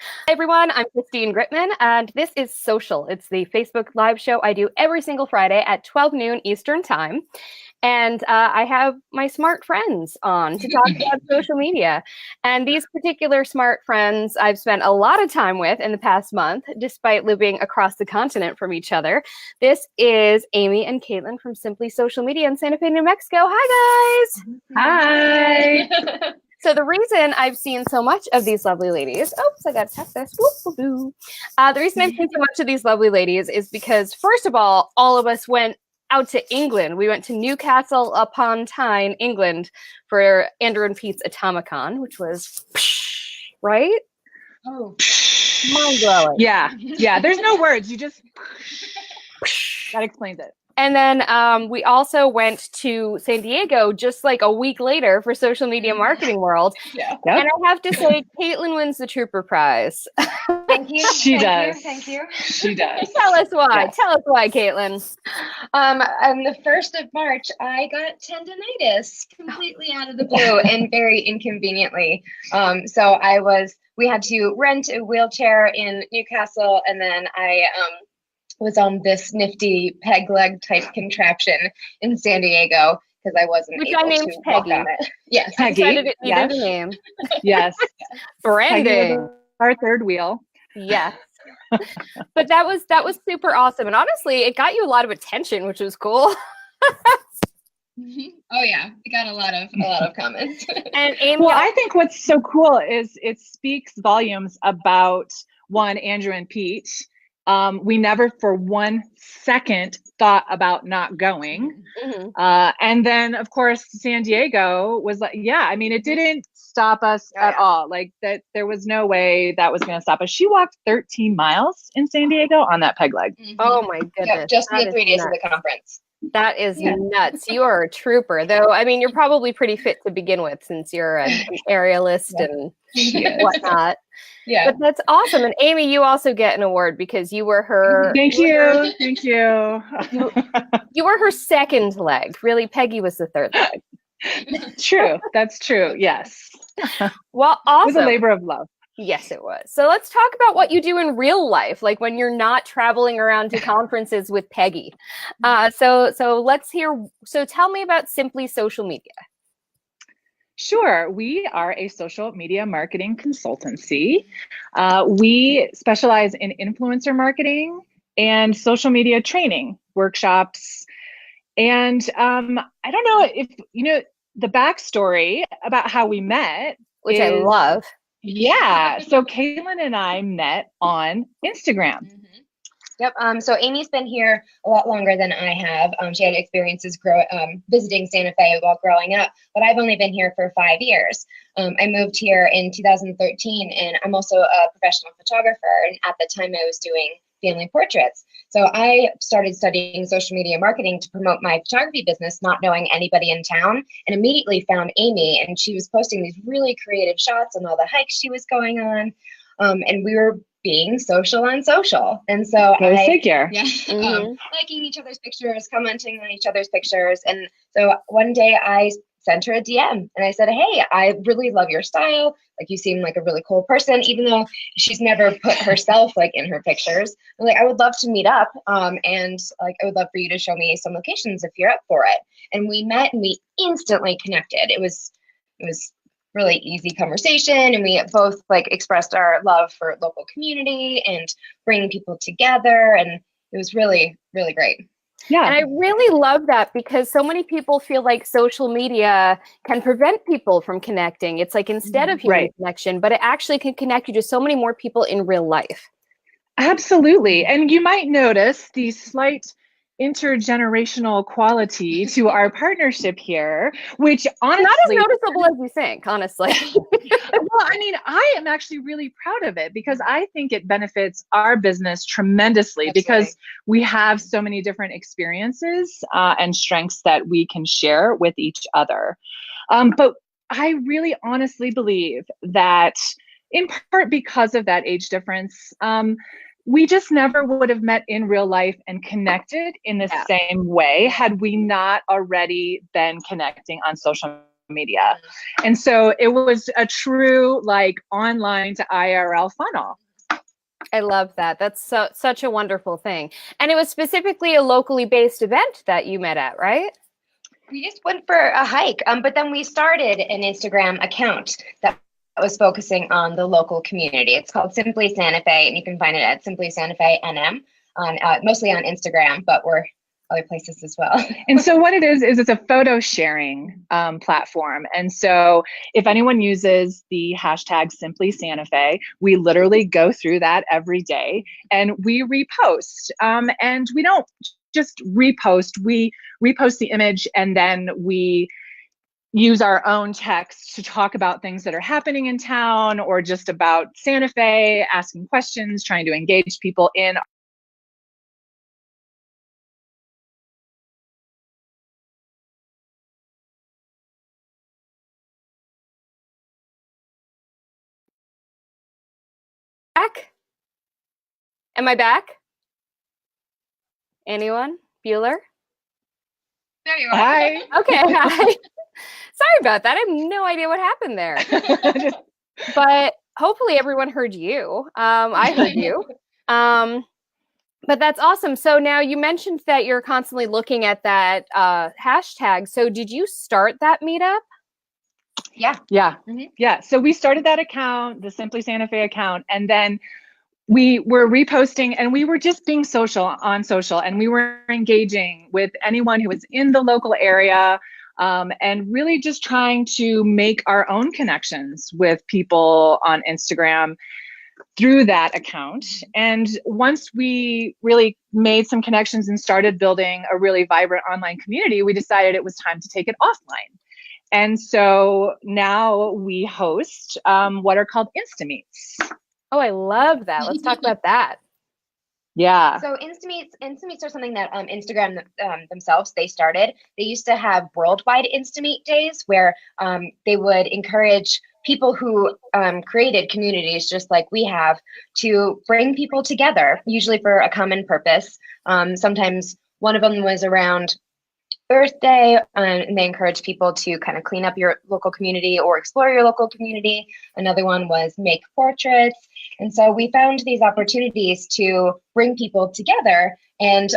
Hi everyone, I'm Christine Gritmon, and this is Social. It's the Facebook live show I do every single Friday at 12 noon Eastern Time. And I have my smart friends on to talk about social media. And these particular smart friends I've spent a lot of time with in the past month, despite living across the continent from each other. This is Amy and Caitlin from Simply Social Media in Santa Fe, New Mexico. Hi, guys. Hi. So the reason I've seen so much of these lovely ladies, oops, I got to tap this. The reason I've seen so much of these lovely ladies is because, first of all of us went out to England. We went to Newcastle upon Tyne, England, for Andrew and Pete's Atomicon, which was, right? Oh, mind-blowing. Yeah. There's no words. You just, that explains it. And then we also went to San Diego just like a week later for Social Media Marketing World. Yeah. And I have to say, Caitlin wins the Trooper Prize. Thank you. She does. Thank you. She does. Tell us why. Yes. Tell us why, Caitlin. On the 1st of March, I got tendinitis completely out of the blue and very inconveniently. We had to rent a wheelchair in Newcastle, and then I was on this nifty peg leg type contraption in San Diego because I wasn't Which able I named to Peggy. walk on it. Yes. Peggy. Decided it needed Yes. a name. Yes. Branding. Our third wheel. Yes. But that was super awesome. And honestly, it got you a lot of attention, which was cool. Oh yeah, I got a lot of comments. And Amy, Well, I think what's so cool is it speaks volumes about, one, Andrew and Pete. We never for 1 second thought about not going. Mhm. And then of course, San Diego was like, it didn't stop us at all. Like that, there was no way that was going to stop us. She walked 13 miles in San Diego on that peg leg. Oh my goodness. Yep, just That the is 3 days nuts. of the conference. That is nuts. You are a trooper, though. I mean, you're probably pretty fit to begin with since you're an aerialist and whatnot. Yeah. But that's awesome. And Amy, you also get an award because you were her. Thank you. Thank you. You were her second leg. Really, Peggy was the third leg. True. That's true. Yes. Well, It awesome. was a labor of love. Yes, it was. So let's talk about what you do in real life, like when you're not traveling around to conferences with Peggy. So let's hear. So tell me about Simply Social Media. Sure. We are a social media marketing consultancy. We specialize in influencer marketing and social media training workshops. And I don't know if you know the backstory about how we met, Which I love. Yeah. So Caitlin and I met on Instagram. Yep. So Amy's been here a lot longer than I have. She had experiences visiting Santa Fe while growing up, but I've only been here for 5 years. I moved here in 2013, and I'm also a professional photographer. And at the time, I was doing family portraits. So I started studying social media marketing to promote my photography business, not knowing anybody in town, and immediately found Amy, and she was posting these really creative shots on all the hikes she was going on. And we were being social on social. And so Figure. liking each other's pictures, commenting on each other's pictures. And so one day I sent her a DM and I said, hey, I really love your style. Like, you seem like a really cool person, even though she's never put herself like in her pictures. I'm like, I would love to meet up. And like, I would love for you to show me some locations if you're up for it. And we met and we instantly connected. It was really easy conversation, and we both like expressed our love for local community and bringing people together, and it was really, really great. Yeah. And I really love that because so many people feel like social media can prevent people from connecting. It's like instead of human connection, but it actually can connect you to so many more people in real life. Absolutely. And you might notice the slight intergenerational quality to our partnership here, which honestly not as noticeable as you think, honestly. Well, I mean, I am actually really proud of it because I think it benefits our business tremendously. Absolutely. Because we have so many different experiences and strengths that we can share with each other. But I really honestly believe that in part because of that age difference, we just never would have met in real life and connected in the same way had we not already been connecting on social media. And so it was a true like online to IRL funnel. I love that. That's such a wonderful thing. And it was specifically a locally based event that you met at, right? We just went for a hike, but then we started an Instagram account that was focusing on the local community. It's called Simply Santa Fe, and you can find it at Simply Santa Fe NM, on mostly on Instagram, but we're other places as well. And so what it is it's a photo sharing platform. And so if anyone uses the hashtag Simply Santa Fe, we literally go through that every day and we repost. And we don't just repost, we repost the image and then we use our own text to talk about things that are happening in town or just about Santa Fe, asking questions, trying to engage people in. Back? Am I back? Anyone? Bueller? There you are. Hi. Okay, hi. Sorry about that. I have no idea what happened there. But hopefully everyone heard you. I heard you. But that's awesome. So now you mentioned that you're constantly looking at that hashtag. So did you start that meetup? Yeah. Yeah. Mhm. Yeah. So we started that account, the Simply Santa Fe account, and then we were reposting and we were just being on social, and we were engaging with anyone who was in the local area, and really just trying to make our own connections with people on Instagram through that account. And once we really made some connections and started building a really vibrant online community, we decided it was time to take it offline. And so now we host what are called Instameets. Oh, I love that. Let's talk about that. Yeah. So Instameets are something that Instagram themselves, they started. They used to have worldwide Instameet days where they would encourage people who created communities just like we have to bring people together, usually for a common purpose. Sometimes one of them was around Earth Day, and they encourage people to kind of clean up your local community or explore your local community. Another one was make portraits. And so we found these opportunities to bring people together. And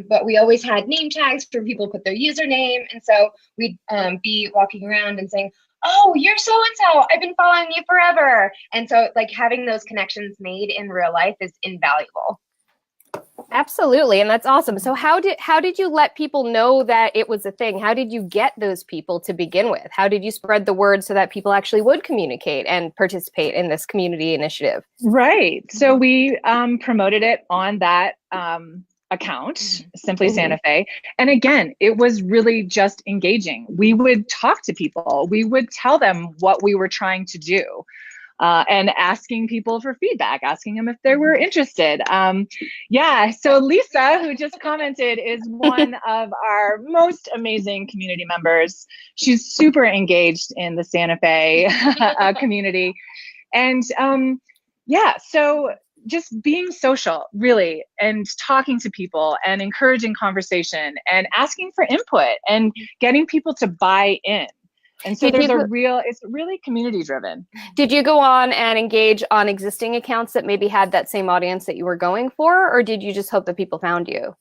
but we always had name tags for people to put their username. And so we'd be walking around and saying, "Oh, you're so and so. I've been following you forever." And so like having those connections made in real life is invaluable. Absolutely, and that's awesome. So how did you let people know that it was a thing? How did you get those people to begin with? How did you spread the word so that people actually would communicate and participate in this community initiative? Right. So we promoted it on that account, Simply Santa Fe. And again, it was really just engaging. We would talk to people. We would tell them what we were trying to do. And asking people for feedback, asking them if they were interested. Yeah, so Lisa, who just commented, is one of our most amazing community members. She's super engaged in the Santa Fe community. And yeah, so just being social, really, and talking to people and encouraging conversation and asking for input and getting people to buy in. And so it's really community driven. Did you go on and engage on existing accounts that maybe had that same audience that you were going for, or did you just hope that people found you?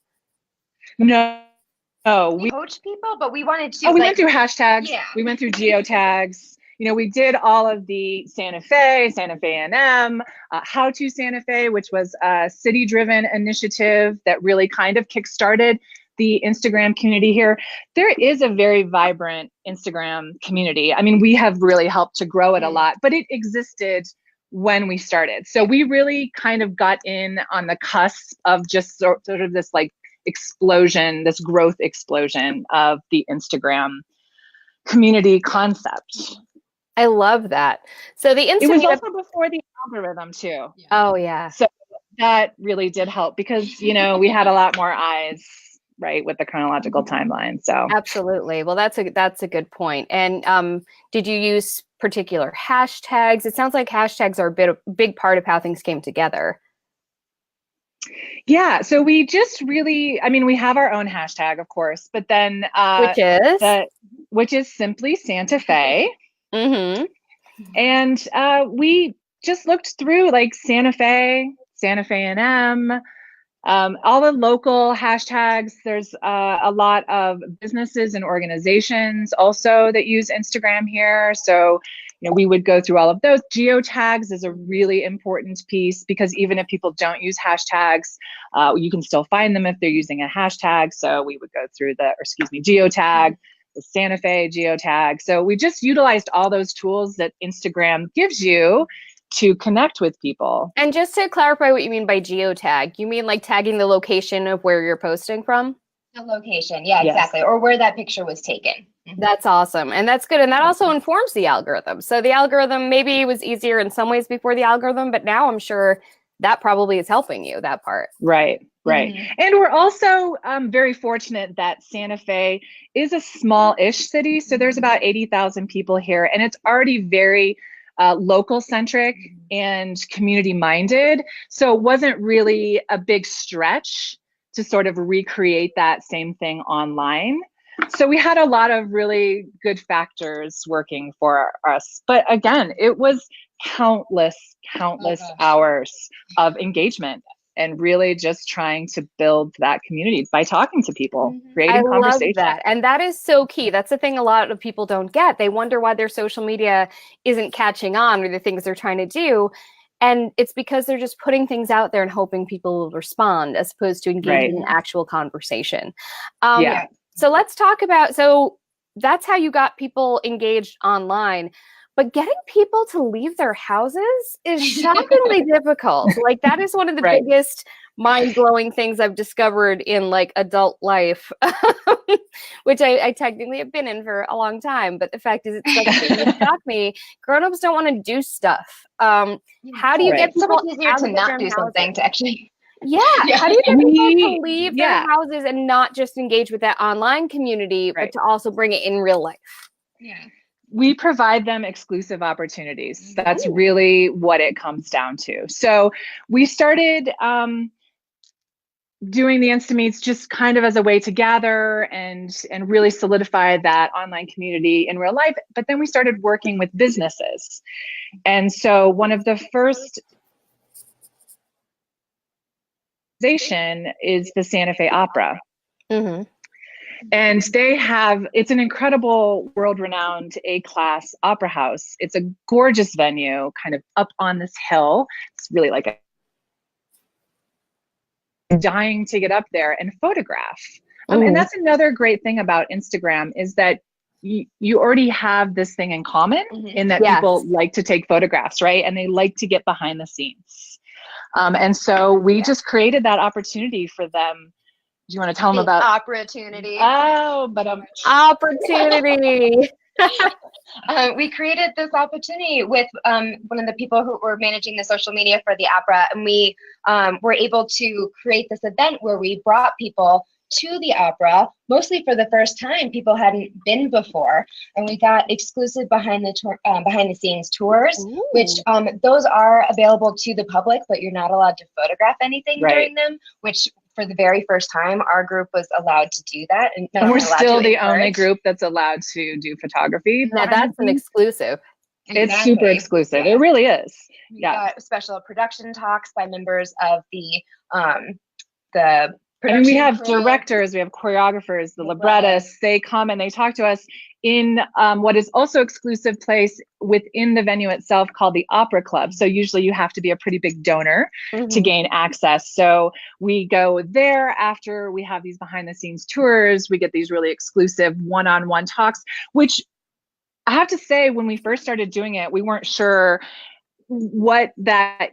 No, we coached people, but we wanted to. Oh, we went through hashtags. Yeah. We went through geotags. You know, we did all of the Santa Fe NM, How to Santa Fe, which was a city-driven initiative that really kind of kickstarted the Instagram community here. There is a very vibrant Instagram community. I mean, we have really helped to grow it a lot, but it existed when we started. So we really kind of got in on the cusp of just sort of this like explosion, this growth explosion of the Instagram community concept. I love that. So the It was also before the algorithm too. Oh yeah. So that really did help because, you know, we had a lot more eyes, right, with the chronological timeline. So absolutely. Well, that's a good point. And did you use particular hashtags? It sounds like hashtags are a big part of how things came together. Yeah. So we just really, I mean, we have our own hashtag, of course, but then which is which is simply Santa Fe. Mm-hmm. And we just looked through like Santa Fe NM, all the local hashtags. There's a lot of businesses and organizations also that use Instagram here. So, we would go through all of those. Geotags is a really important piece because even if people don't use hashtags, you can still find them if they're using a hashtag. So we would go through geotag, the Santa Fe geotag. So we just utilized all those tools that Instagram gives you to connect with people. And just to clarify what you mean by geotag, you mean like tagging the location of where you're posting from? The location, yeah, exactly. Yes. Or where that picture was taken. That's awesome. And that's good. And that also informs the algorithm. So the algorithm maybe was easier in some ways before the algorithm, but now I'm sure that probably is helping you, that part. Right. Mm-hmm. And we're also very fortunate that Santa Fe is a small-ish city. So there's about 80,000 people here, and it's already very local centric and community minded. So it wasn't really a big stretch to sort of recreate that same thing online. So we had a lot of really good factors working for us. But again, it was countless hours of engagement and really just trying to build that community by talking to people, creating conversation. I love that. And that is so key. That's the thing a lot of people don't get. They wonder why their social media isn't catching on or the things they're trying to do. And it's because they're just putting things out there and hoping people will respond as opposed to engaging in actual conversation. So let's talk about, so that's how you got people engaged online. But getting people to leave their houses is shockingly difficult. Like that is one of the biggest mind-blowing things I've discovered in like adult life, which I technically have been in for a long time. But the fact is, it's like shocked me. Grown-ups don't want to do stuff. How do you get people so much easier to not do something to actually? How do you get people to leave their houses and not just engage with that online community, but to also bring it in real life? We provide them exclusive opportunities. That's really what it comes down to. So we started doing the Instameets just kind of as a way to gather and really solidify that online community in real life. But then we started working with businesses. And so one of the first is the Santa Fe Opera. And they have, it's an incredible world-renowned A-class opera house. It's a gorgeous venue kind of up on this hill. It's really like dying to get up there and photograph. And that's another great thing about Instagram is that you already have this thing in common in that people like to take photographs, right? And they like to get behind the scenes. And so we just created that opportunity for them. Do you want to tell them about opportunity? Opportunity. We created this opportunity with one of the people who were managing the social media for the opera, and we were able to create this event where we brought people to the opera, mostly for the first time. People hadn't been before, and we got exclusive behind the scenes tours, which those are available to the public, but you're not allowed to photograph anything during them, which for the very first time, our group was allowed to do that. And we're still the only group that's allowed to do photography. Now that's an exclusive. It's super exclusive. It really is. We got special production talks by members of the and we have directors, we have choreographers, the librettists. They come and they talk to us in what is also exclusive place within the venue itself called the Opera Club. So usually you have to be a pretty big donor to gain access. So we go there after we have these behind the scenes tours. We get these really exclusive one-on-one talks, which I have to say, when we first started doing it, we weren't sure what that,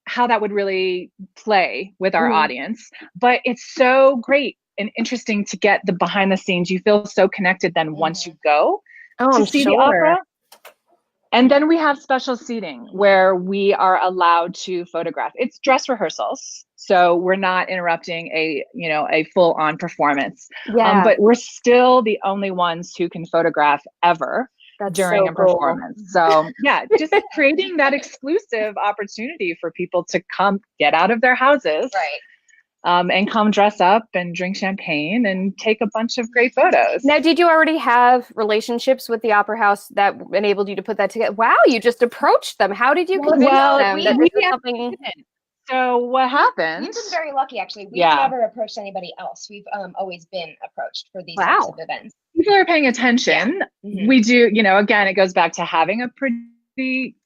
how that would really play with our audience. But it's so great and interesting to get the behind the scenes. You feel so connected then once you go to see the opera. And then we have special seating where we are allowed to photograph. It's dress rehearsals, so we're not interrupting a full on performance. But we're still the only ones who can photograph ever. During a performance. So just creating that exclusive opportunity for people to come get out of their houses and come dress up and drink champagne and take a bunch of great photos. Now, did you already have relationships with the Opera House that enabled you to put that together? Wow, you just approached them. How did you convince them that this was something? So what happened? We've been very lucky, actually. We've never approached anybody else. We've always been approached for these types of events. People are paying attention. Yeah. We do, again, it goes back to having a pretty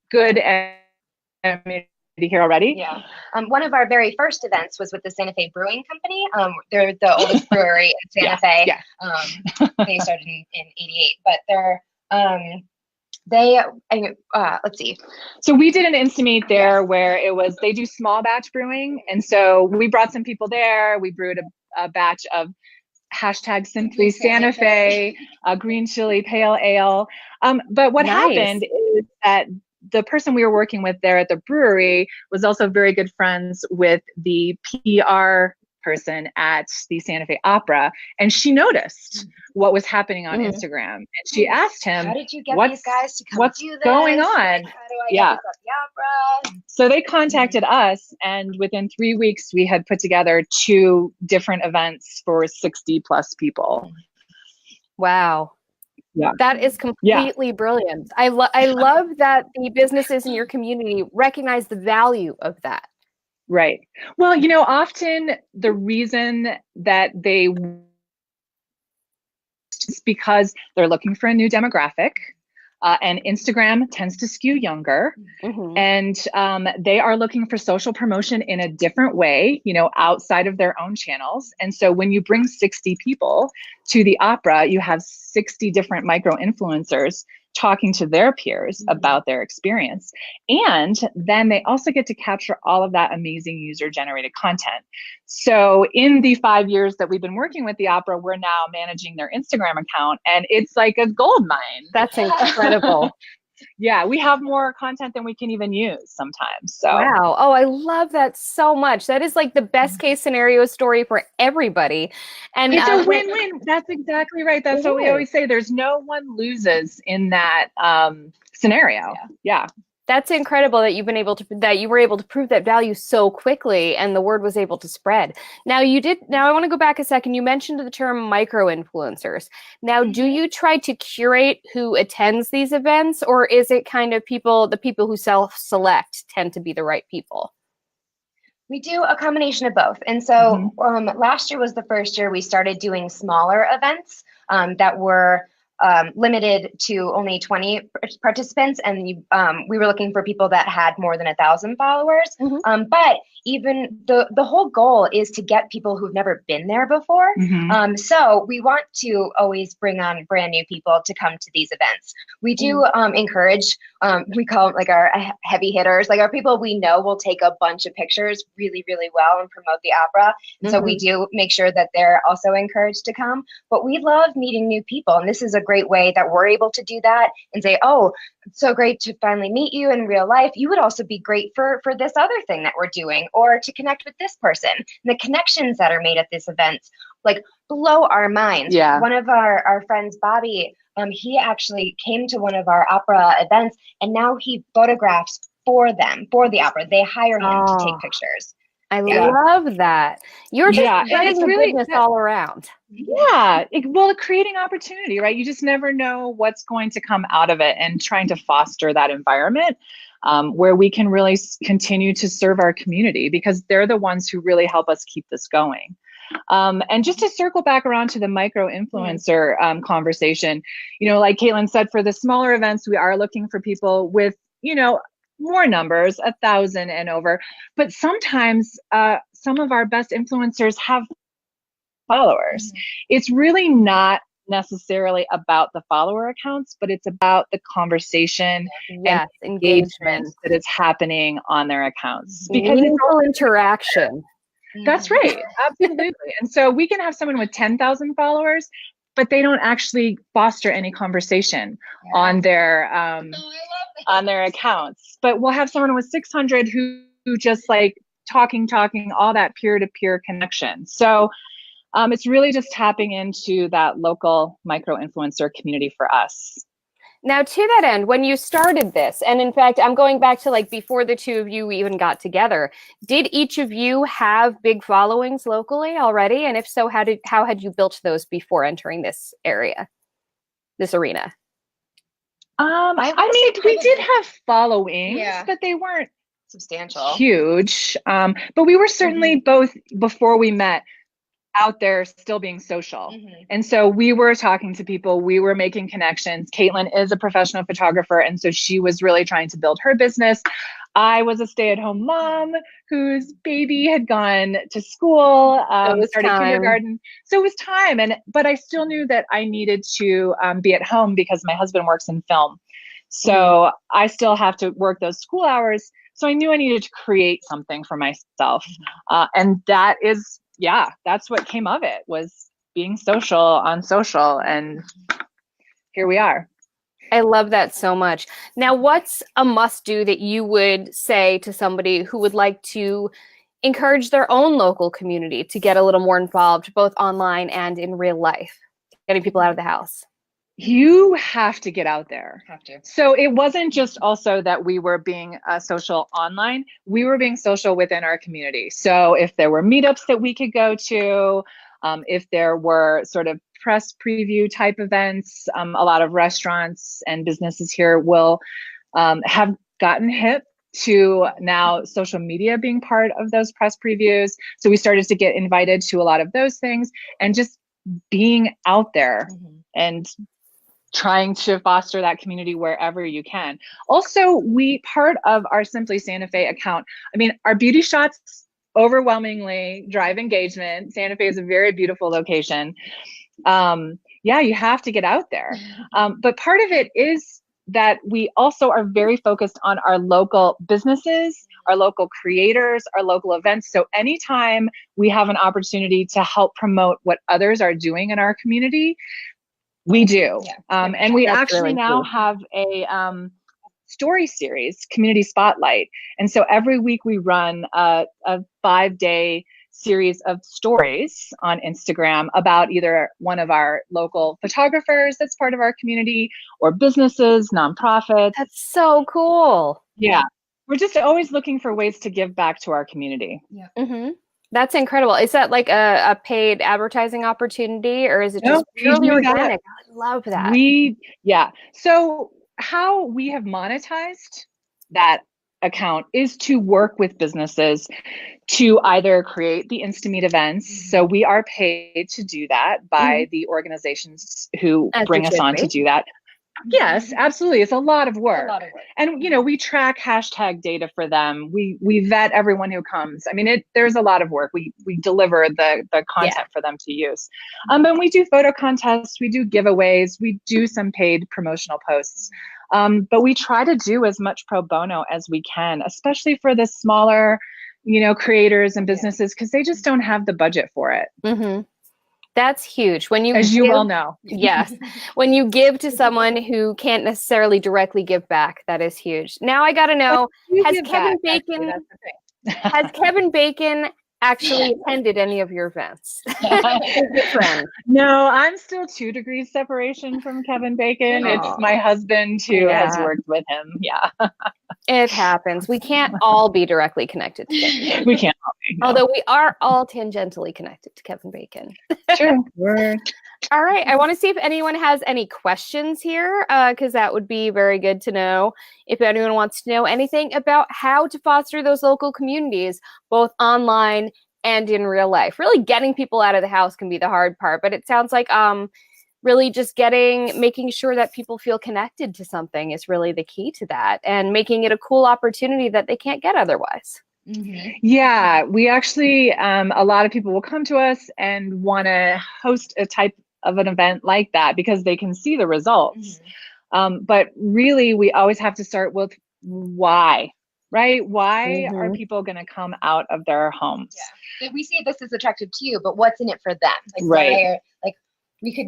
good community here already. Yeah. One of our very first events was with the Santa Fe Brewing Company. They're the oldest brewery in Santa Fe. Yeah. They started in 88, but they're let's see. So we did an Instameet there where they do small batch brewing. And so we brought some people there. We brewed a batch of #Simply Santa Fe, green chili pale ale. But what happened is that the person we were working with there at the brewery was also very good friends with the PR person at the Santa Fe Opera, and she noticed what was happening on Instagram, and she asked him, "How did you get these guys to come what's do this? going on? How do I get this at the Opera?" So they contacted us, and within 3 weeks, we had put together 2 different events for 60 plus people. Wow. Yeah. That is completely brilliant. I love that the businesses in your community recognize the value of that. Right. Well, often the reason that they is because they're looking for a new demographic, and Instagram tends to skew younger, and they are looking for social promotion in a different way, outside of their own channels. And so when you bring 60 people to the Opera, you have 60 different micro-influencers talking to their peers about their experience. And then they also get to capture all of that amazing user-generated content. So in the 5 years that we've been working with the Opera, we're now managing their Instagram account, and it's like a gold mine. That's incredible. Yeah, we have more content than we can even use sometimes. So wow. Oh, I love that so much. That is like the best case scenario story for everybody. And it's a win-win. That's exactly right. That's what we always say. There's no one loses in that scenario. Yeah. That's incredible that you were able to prove that value so quickly and the word was able to spread. Now I want to go back a second. You mentioned the term micro-influencers. Now, do you try to curate who attends these events, or is it kind of the people who self-select tend to be the right people? We do a combination of both. And so last year was the first year we started doing smaller events that were limited to only 20 participants, and we were looking for people that had more than 1,000 followers. But even the whole goal is to get people who've never been there before. So we want to always bring on brand new people to come to these events. We do encourage, we call them like our heavy hitters, like our people we know will take a bunch of pictures really, really well and promote the Opera. And so we do make sure that they're also encouraged to come. But we love meeting new people, and this is a great way that we're able to do that and say, oh, it's so great to finally meet you in real life. You would also be great for this other thing that we're doing, or to connect with this person. And the connections that are made at this event like blow our minds. Yeah. One of our friends, Bobby, he actually came to one of our Opera events, and now he photographs for the Opera. They hire him to take pictures. I love that. You're just spreading the goodness all around. Yeah. Creating opportunity, right? You just never know what's going to come out of it, and trying to foster that environment where we can really continue to serve our community, because they're the ones who really help us keep this going. And just to circle back around to the micro-influencer conversation, like Caitlin said, for the smaller events, we are looking for people with, more numbers, 1,000 and over. But sometimes some of our best influencers have followers. It's really not necessarily about the follower accounts, but it's about the conversation and engagement that is happening on their accounts. Because it's all interaction. That's right. Absolutely. And so we can have someone with 10,000 followers, but they don't actually foster any conversation on their accounts. But we'll have someone with 600 who just like talking, all that peer-to-peer connection. So it's really just tapping into that local micro-influencer community for us. Now, to that end, when you started this, and in fact, I'm going back to like before the two of you even got together, did each of you have big followings locally already? And if so, how had you built those before entering this arena? I mean, we did have followings, but they weren't substantial, huge. But we were certainly both, before we met, out there still being social. And so we were talking to people, we were making connections. Caitlin is a professional photographer, and so she was really trying to build her business. I was a stay-at-home mom whose baby had gone to school, started kindergarten. So it was time. But I still knew that I needed to be at home because my husband works in film. So I still have to work those school hours. So I knew I needed to create something for myself. And that is, that's what came of it, was being social on social. And here we are. I love that so much. Now, what's a must-do that you would say to somebody who would like to encourage their own local community to get a little more involved, both online and in real life, getting people out of the house? You have to get out there. Have to. So it wasn't just also that we were being social online, we were being social within our community. So if there were meetups that we could go to, if there were sort of press preview type events, a lot of restaurants and businesses here will have gotten hip to now social media being part of those press previews. So we started to get invited to a lot of those things, and just being out there and trying to foster that community wherever you can. Also, part of our Simply Santa Fe account, I mean, our beauty shots overwhelmingly drive engagement. Santa Fe is a very beautiful location. You have to get out there. But part of it is that we also are very focused on our local businesses, our local creators, our local events. So anytime we have an opportunity to help promote what others are doing in our community, we do. And we actually really now have a story series, Community Spotlight. And so every week we run a 5-day series of stories on Instagram about either one of our local photographers that's part of our community, or businesses, nonprofits. That's so cool. Yeah. We're just always looking for ways to give back to our community. Yeah. That's incredible. Is that like a paid advertising opportunity, or is it just purely organic? I love that. So how we have monetized that account is to work with businesses to either create the Instameet events. So we are paid to do that by the organizations who bring us on to do that. Yes, absolutely. It's a lot of work. And, we track hashtag data for them. We vet everyone who comes. I mean, there's a lot of work. We deliver the content for them to use. But we do photo contests, we do giveaways, we do some paid promotional posts. But we try to do as much pro bono as we can, especially for the smaller, creators and businesses, because they just don't have the budget for it. That's huge. When you, as you well know, yes, when you give to someone who can't necessarily directly give back, that is huge. Now I got to know, has Kevin Bacon actually attended any of your events? No, I'm still 2 degrees separation from Kevin Bacon. It's my husband who has worked with him. Yeah. It happens. We can't all be directly connected to Kevin. We can't all be. No. Although we are all tangentially connected to Kevin Bacon. Sure. All right. I want to see if anyone has any questions here, because that would be very good to know. If anyone wants to know anything about how to foster those local communities, both online and in real life. Really getting people out of the house can be the hard part, but it sounds like really just making sure that people feel connected to something is really the key to that, and making it a cool opportunity that they can't get otherwise. Yeah, we actually, a lot of people will come to us and want to host a type of an event like that because they can see the results. But really, we always have to start with why, right? Why are people going to come out of their homes? Yeah. We see this as attractive to you, but what's in it for them? Like, we could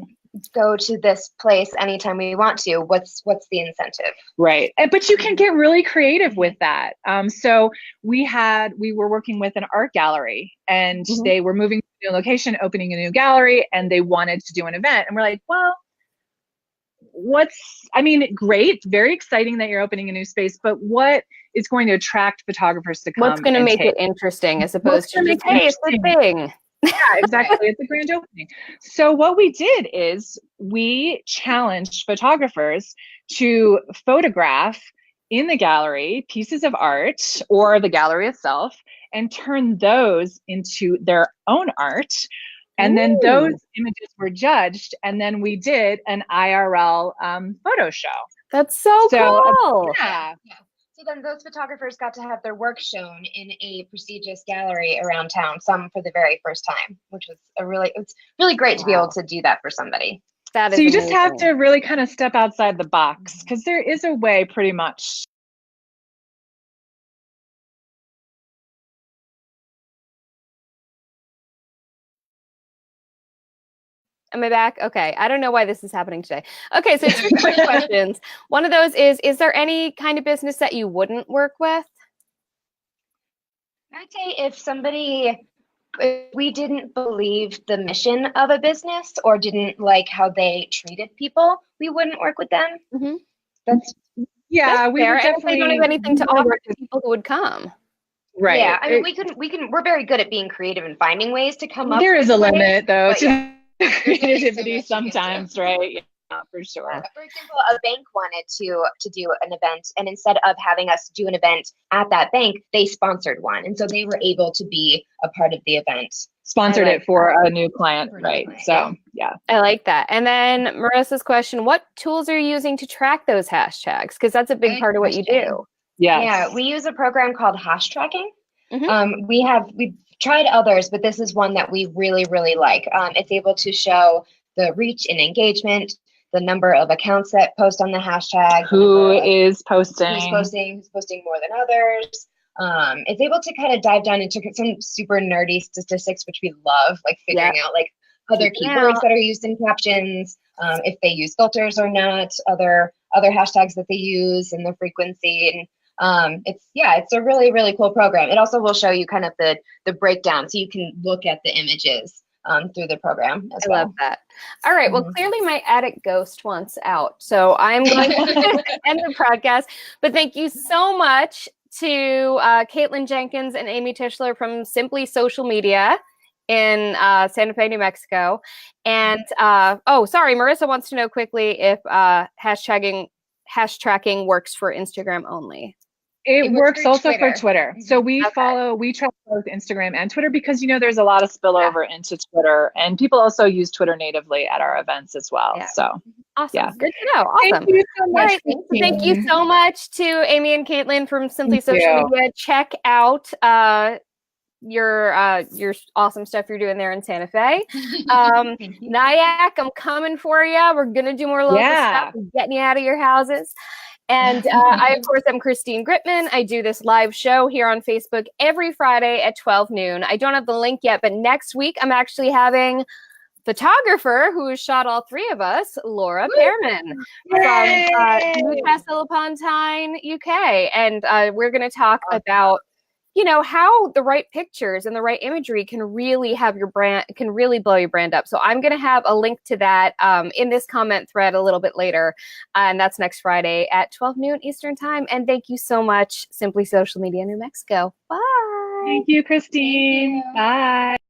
go to this place anytime we want to. What's the incentive? Right. But you can get really creative with that. So we were working with an art gallery, and they were moving to a new location, opening a new gallery, and they wanted to do an event. And we're like, well, I mean, great, very exciting that you're opening a new space, but what is going to attract photographers to come? What's going to make it interesting as opposed to just, hey, it's the thing. Yeah, exactly. It's a grand opening. So what we did is we challenged photographers to photograph in the gallery pieces of art or the gallery itself and turn those into their own art. And then those images were judged, and then we did an IRL photo show. That's so cool. Yeah. So then those photographers got to have their work shown in a prestigious gallery around town, some for the very first time, which was it's really great to be able to do that for somebody. That is so you amazing. just have to really kind of step outside the box, because there is a way pretty much. Am I back? Okay. I don't know why this is happening today. Okay, so 2 quick questions. One of those is there any kind of business that you wouldn't work with? I'd say if we didn't believe the mission of a business or didn't like how they treated people, we wouldn't work with them. Mm-hmm. That's we would definitely. If they don't have anything to offer to people who would come. Right. Yeah, I mean, we're very good at being creative and finding ways to come up. There is a limit, though, to yeah. creativity sometimes, right? Yeah, for sure. For example, a bank wanted to do an event, and instead of having us do an event at that bank, they sponsored one, and so they were able to be a part of the event. Sponsored it for a new client, right? So, yeah. I like that. And then Marissa's question, what tools are you using to track those hashtags? Because that's a big part of what you do. Yes. Yeah, we use a program called hash tracking. We've tried others, but this is one that we really, really like. It's able to show the reach and engagement, the number of accounts that post on the hashtag. Who is posting who's posting more than others. It's able to kind of dive down into some super nerdy statistics, which we love, like figuring out like other keywords that are used in captions, if they use filters or not, other hashtags that they use and the frequency. And it's a really, really cool program. It also will show you kind of the breakdown, so you can look at the images through the program as well. I love that. All right. Well, clearly my attic ghost wants out, so I'm going to end the podcast. But thank you so much to Caitlin Jenkins and Amy Tischler from Simply Social Media in Santa Fe, New Mexico. And Marissa wants to know quickly if hash tracking works for Instagram only. It works also for Twitter. So we track both Instagram and Twitter because, there's a lot of spillover into Twitter, and people also use Twitter natively at our events as well. Yeah. So awesome. Yeah. Good to know. Awesome. Thank you so much. Right. Thank you so much to Amy and Caitlin from Simply Social Media. Check out your awesome stuff you're doing there in Santa Fe. Nyack, I'm coming for you. We're gonna do more local stuff, getting you out of your houses. And I, of course, am Christine Gritmon. I do this live show here on Facebook every Friday at 12 noon. I don't have the link yet, but next week I'm actually having photographer who has shot all 3 of us, Laura Pearman from Newcastle upon Tyne, UK. And we're going to talk about how the right pictures and the right imagery can really have your brand, can really blow your brand up. So I'm going to have a link to that in this comment thread a little bit later. And that's next Friday at 12 noon Eastern time. And thank you so much, Simply Social Media New Mexico. Bye. Thank you, Christine. Bye.